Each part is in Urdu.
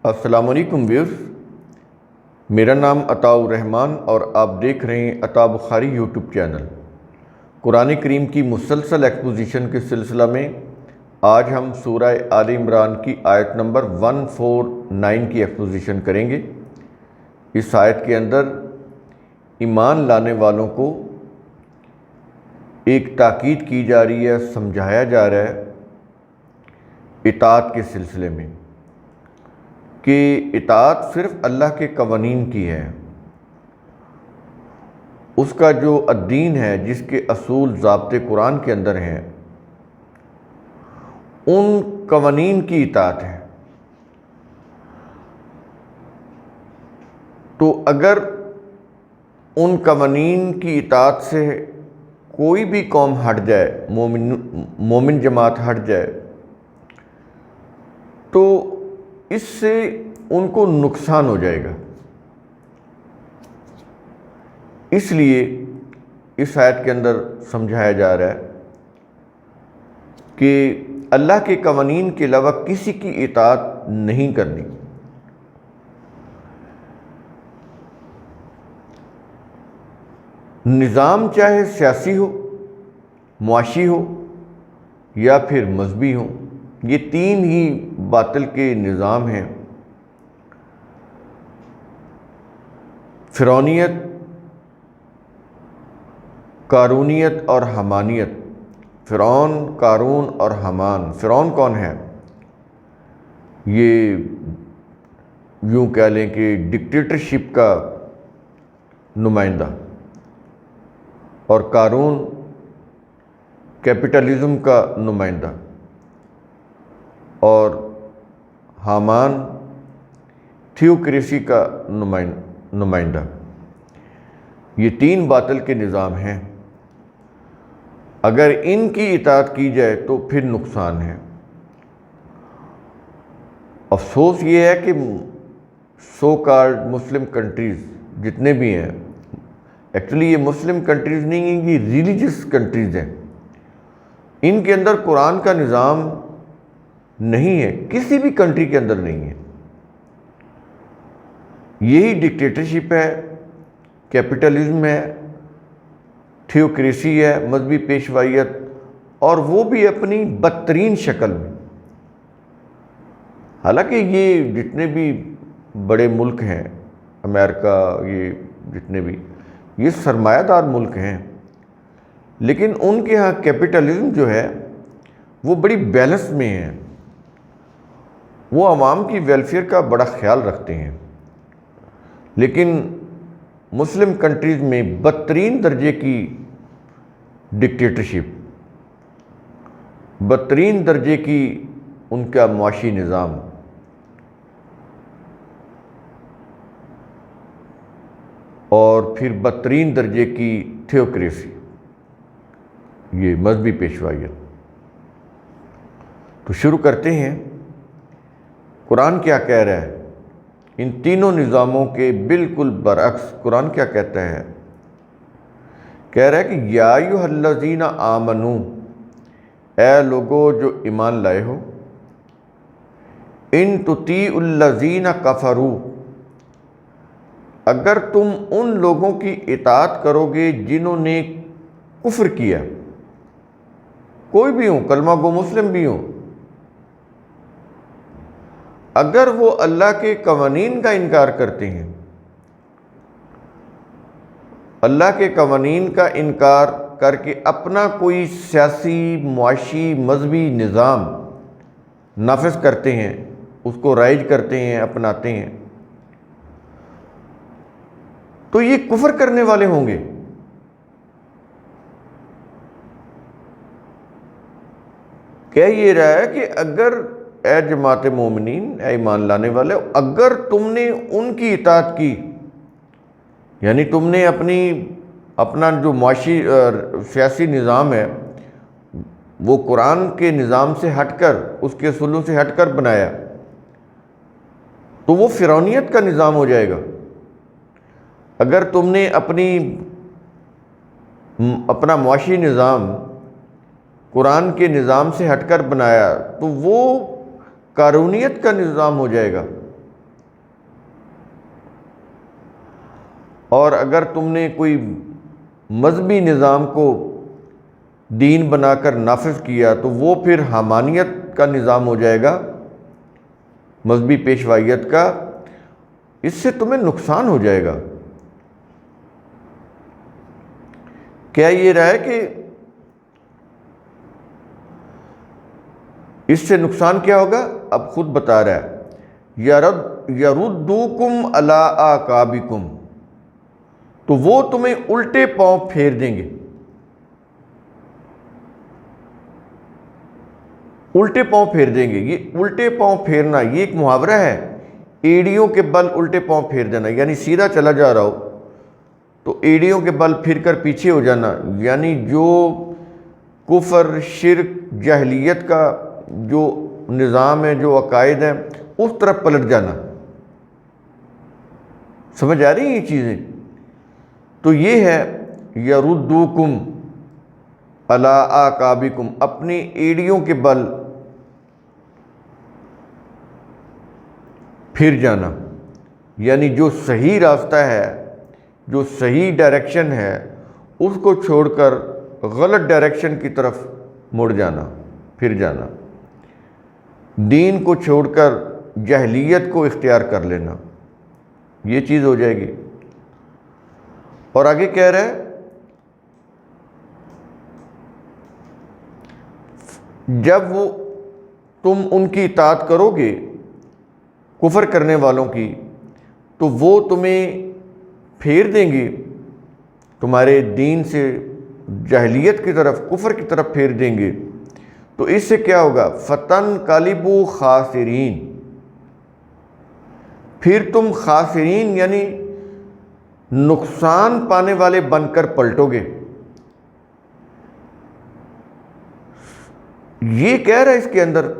السلام علیکم ویورز، میرا نام عطاء الرحمن اور آپ دیکھ رہے ہیں عطاء بخاری یوٹیوب چینل۔ قرآن کریم کی مسلسل ایکسپوزیشن کے سلسلہ میں آج ہم سورہ آل عمران کی آیت نمبر 149 کی ایکسپوزیشن کریں گے۔ اس آیت کے اندر ایمان لانے والوں کو ایک تاکید کی جا رہی ہے، سمجھایا جا رہا ہے اطاعت کے سلسلے میں، کہ اطاعت صرف اللہ کے قوانین کی ہے، اس کا جو الدین ہے، جس کے اصول ضابطے قرآن کے اندر ہیں، ان قوانین کی اطاعت ہے۔ تو اگر ان قوانین کی اطاعت سے کوئی بھی قوم ہٹ جائے، مومن جماعت ہٹ جائے، تو اس سے ان کو نقصان ہو جائے گا۔ اس لیے اس آیت کے اندر سمجھایا جا رہا ہے کہ اللہ کے قوانین کے علاوہ کسی کی اطاعت نہیں کرنی۔ نظام چاہے سیاسی ہو، معاشی ہو یا پھر مذہبی ہو، یہ تین ہی باطل کے نظام ہیں: فرعونیت، قارونیت اور حمانیت۔ فرعون، قارون اور حمان۔ فرعون کون ہے؟ یہ یوں کہہ لیں کہ ڈکٹیٹرشپ کا نمائندہ، اور قارون کیپٹلزم کا نمائندہ، اور حامان تھیوکریسی کا نمائندہ۔ یہ تین باطل کے نظام ہیں۔ اگر ان کی اطاعت کی جائے تو پھر نقصان ہے۔ افسوس یہ ہے کہ سو کالڈ مسلم کنٹریز جتنے بھی ہیں، ایکچولی یہ مسلم کنٹریز نہیں ہیں، یہ ریلیجس کنٹریز ہیں، ان کے اندر قرآن کا نظام نہیں ہے، کسی بھی کنٹری کے اندر نہیں ہے۔ یہی ڈکٹیٹرشپ ہے، کیپٹلزم ہے، تھیوکریسی ہے، مذہبی پیشوائیت، اور وہ بھی اپنی بدترین شکل میں۔ حالانکہ یہ جتنے بھی بڑے ملک ہیں، امریکہ، یہ جتنے بھی، یہ سرمایہ دار ملک ہیں، لیکن ان کے ہاں کیپٹلزم جو ہے وہ بڑی بیلنس میں ہے، وہ عوام کی ویلفیئر کا بڑا خیال رکھتے ہیں۔ لیکن مسلم کنٹریز میں بدترین درجے کی ڈکٹیٹرشپ، بدترین درجے کی ان کا معاشی نظام، اور پھر بدترین درجے کی تھیوکریسی، یہ مذہبی پیشوائیت۔ تو شروع کرتے ہیں۔ قرآن کیا کہہ رہا ہے؟ ان تینوں نظاموں کے بالکل برعکس قرآن کیا کہتا ہے؟ کہہ رہا ہے کہ یا ایھا الذین آمنو، اے لوگو جو ایمان لائے ہو، ان تطیعوا الذین کفروا، اگر تم ان لوگوں کی اطاعت کرو گے جنہوں نے کفر کیا، کوئی بھی ہوں، کلمہ گو مسلم بھی ہوں، اگر وہ اللہ کے قوانین کا انکار کرتے ہیں، اللہ کے قوانین کا انکار کر کے اپنا کوئی سیاسی، معاشی، مذہبی نظام نافذ کرتے ہیں، اس کو رائج کرتے ہیں، اپناتے ہیں، تو یہ کفر کرنے والے ہوں گے۔ کہہ یہ رہا ہے کہ اگر اے جماعت مومنین، اے ایمان لانے والے، اگر تم نے ان کی اطاعت کی، یعنی تم نے اپنا جو معاشی سیاسی نظام ہے وہ قرآن کے نظام سے ہٹ کر، اس کے اصولوں سے ہٹ کر بنایا، تو وہ فرعونیت کا نظام ہو جائے گا۔ اگر تم نے اپنا معاشی نظام قرآن کے نظام سے ہٹ کر بنایا تو وہ قارونیت کا نظام ہو جائے گا۔ اور اگر تم نے کوئی مذہبی نظام کو دین بنا کر نافذ کیا تو وہ پھر حمانیت کا نظام ہو جائے گا، مذہبی پیشوائیت کا، اس سے تمہیں نقصان ہو جائے گا۔ کیا یہ رہا ہے کہ اس سے نقصان کیا ہوگا؟ اب خود بتا رہا ہے، یردوکم علی اعقابکم، تو وہ تمہیں الٹے پاؤں پھیر دیں گے۔ الٹے پاؤں پھیر دیں گے، یہ الٹے پاؤں پھیرنا یہ ایک محاورہ ہے، ایڑیوں کے بل الٹے پاؤں پھیر دینا، یعنی سیدھا چلا جا رہا ہو تو ایڑیوں کے بل پھر کر پیچھے ہو جانا، یعنی جو کفر، شرک، جاہلیت کا جو نظام ہے، جو عقائد ہیں، اس طرف پلٹ جانا۔ سمجھ آ رہی ہیں یہ چیزیں؟ تو یہ ہے یردوکم علی اعقابکم، اپنی ایڑیوں کے بل پھر جانا، یعنی جو صحیح راستہ ہے، جو صحیح ڈائریکشن ہے، اس کو چھوڑ کر غلط ڈائریکشن کی طرف مڑ جانا، پھر جانا، دین کو چھوڑ کر جاہلیت کو اختیار کر لینا، یہ چیز ہو جائے گی۔ اور آگے کہہ رہا ہے جب تم ان کی اطاعت کرو گے، کفر کرنے والوں کی، تو وہ تمہیں پھیر دیں گے تمہارے دین سے جاہلیت کی طرف، کفر کی طرف پھیر دیں گے، تو اس سے کیا ہوگا؟ فتنقلبوا خاسرین، پھر تم خاسرین یعنی نقصان پانے والے بن کر پلٹو گے۔ یہ کہہ رہا ہے اس کے اندر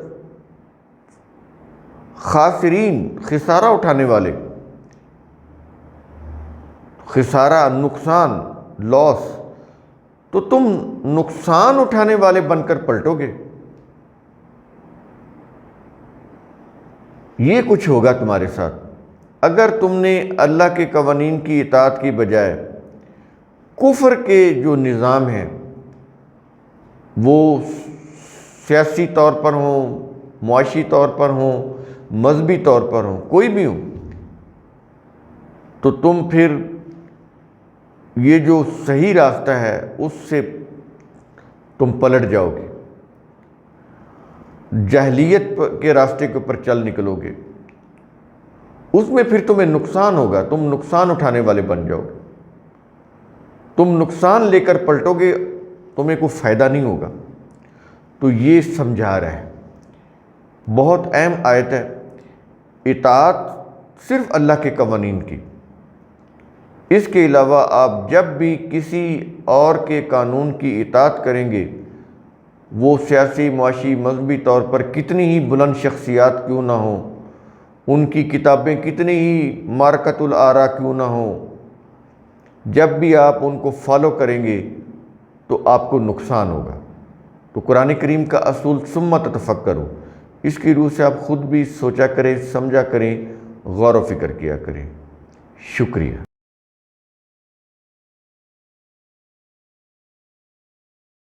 خاسرین، خسارہ اٹھانے والے، خسارہ، نقصان، لاس، تو تم نقصان اٹھانے والے بن کر پلٹو گے، یہ کچھ ہوگا تمہارے ساتھ اگر تم نے اللہ کے قوانین کی اطاعت کی بجائے کفر کے جو نظام ہیں، وہ سیاسی طور پر ہوں، معاشی طور پر ہوں، مذہبی طور پر ہوں، کوئی بھی ہوں، تو تم پھر یہ جو صحیح راستہ ہے اس سے تم پلٹ جاؤ گے، جاہلیت کے راستے کے اوپر چل نکلو گے، اس میں پھر تمہیں نقصان ہوگا، تم نقصان اٹھانے والے بن جاؤ گے، تم نقصان لے کر پلٹو گے، تمہیں کوئی فائدہ نہیں ہوگا۔ تو یہ سمجھا رہا ہے، بہت اہم آیت ہے، اطاعت صرف اللہ کے قوانین کی، اس کے علاوہ آپ جب بھی کسی اور کے قانون کی اطاعت کریں گے، وہ سیاسی، معاشی، مذہبی طور پر کتنی ہی بلند شخصیات کیوں نہ ہوں، ان کی کتابیں کتنی ہی معرکۃ الآراء کیوں نہ ہوں، جب بھی آپ ان کو فالو کریں گے تو آپ کو نقصان ہوگا۔ تو قرآن کریم کا اصول ثم تتفکروا، اس کی روح سے آپ خود بھی سوچا کریں، سمجھا کریں، غور و فکر کیا کریں۔ شکریہ۔